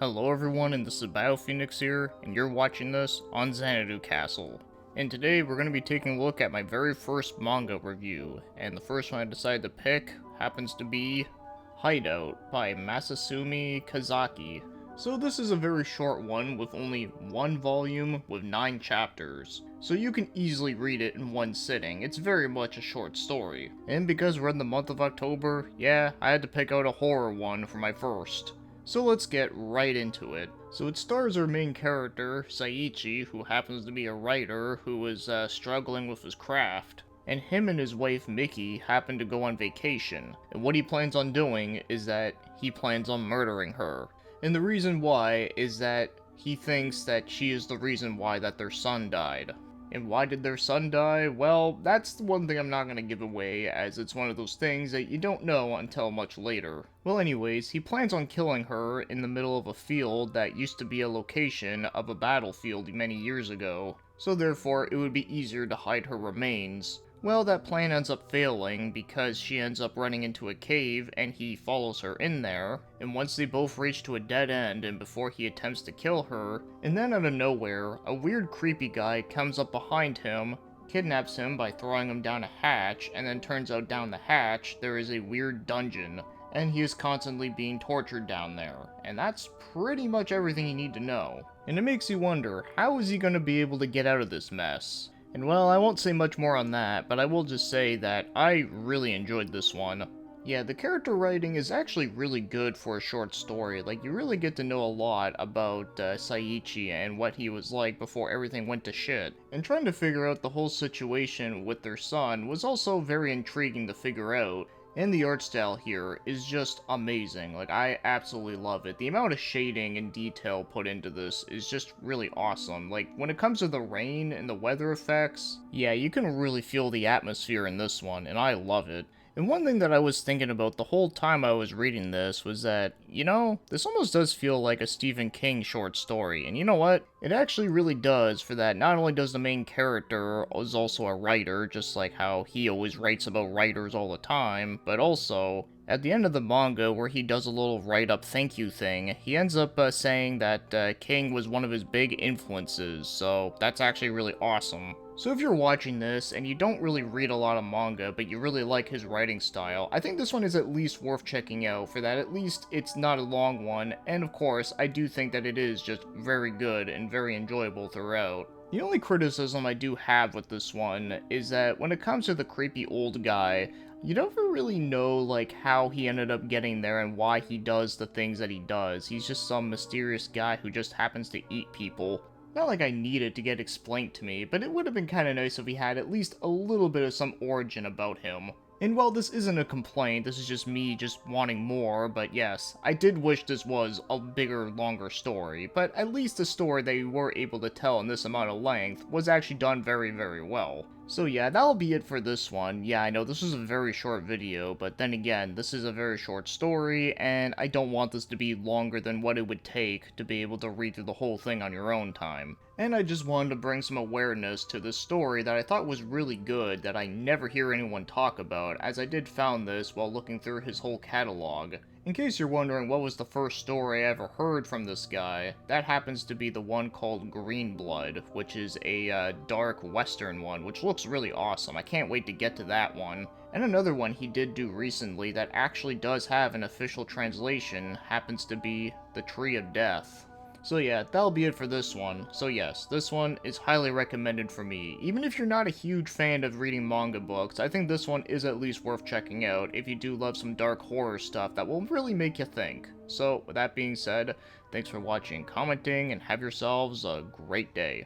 Hello everyone, and this is BioPhoenix here, and you're watching this on Xanadu Castle. And today we're going to be taking a look at my very first manga review, and the first one I decided to pick happens to be Hideout by Masasumi Kakizaki. So this is a very short one with only one volume with 9 chapters, so you can easily read it in one sitting. It's very much a short story. And because we're in the month of October, yeah, I had to pick out a horror one for my first. So let's get right into it. So it stars our main character, Saiichi, who happens to be a writer who is struggling with his craft. And him and his wife Miki happen to go on vacation. And what he plans on doing is that he plans on murdering her. And the reason why is that he thinks that she is the reason why that their son died. And why did their son die? Well, that's the one thing I'm not going to give away, as it's one of those things that you don't know until much later. Well anyways, he plans on killing her in the middle of a field that used to be a location of a battlefield many years ago, so therefore it would be easier to hide her remains. Well, that plan ends up failing because she ends up running into a cave and he follows her in there, and once they both reach to a dead end and before he attempts to kill her, and then out of nowhere, a weird creepy guy comes up behind him, kidnaps him by throwing him down a hatch, and then turns out down the hatch there is a weird dungeon, and he is constantly being tortured down there, and that's pretty much everything you need to know. And it makes you wonder, how is he going to be able to get out of this mess? And well, I won't say much more on that, but I will just say that I really enjoyed this one. Yeah, the character writing is actually really good for a short story. Like, you really get to know a lot about Saiichi and what he was like before everything went to shit. And trying to figure out the whole situation with their son was also very intriguing to figure out. And the art style here is just amazing. Like, I absolutely love it. The amount of shading and detail put into this is just really awesome. Like, when it comes to the rain and the weather effects, yeah, you can really feel the atmosphere in this one, and I love it. And one thing that I was thinking about the whole time I was reading this was that, you know, this almost does feel like a Stephen King short story. And you know what? It actually really does, for that not only does the main character is also a writer, just like how he always writes about writers all the time, but also, at the end of the manga where he does a little write-up thank you thing, he ends up saying that King was one of his big influences, so that's actually really awesome. So if you're watching this and you don't really read a lot of manga, but you really like his writing style, I think this one is at least worth checking out, for that at least it's not a long one, and of course, I do think that it is just very good and very enjoyable throughout. The only criticism I do have with this one is that when it comes to the creepy old guy, you never really know, like, how he ended up getting there and why he does the things that he does. He's just some mysterious guy who just happens to eat people. Not like I need it to get explained to me, but it would have been kinda nice if we had at least a little bit of some origin about him. And while this isn't a complaint, this is just me just wanting more, but yes, I did wish this was a bigger, longer story, but at least the story they were able to tell in this amount of length was actually done very, very well. So yeah, that'll be it for this one. Yeah, I know this was a very short video, but then again, this is a very short story, and I don't want this to be longer than what it would take to be able to read through the whole thing on your own time. And I just wanted to bring some awareness to this story that I thought was really good that I never hear anyone talk about, as I did found this while looking through his whole catalog. In case you're wondering what was the first story I ever heard from this guy, that happens to be the one called Green Blood, which is a dark western one, which looks really awesome. I can't wait to get to that one. And another one he did do recently that actually does have an official translation happens to be The Tree of Death. So yeah, that'll be it for this one. So yes, this one is highly recommended for me. Even if you're not a huge fan of reading manga books, I think this one is at least worth checking out if you do love some dark horror stuff that will really make you think. So with that being said, thanks for watching, commenting, and have yourselves a great day.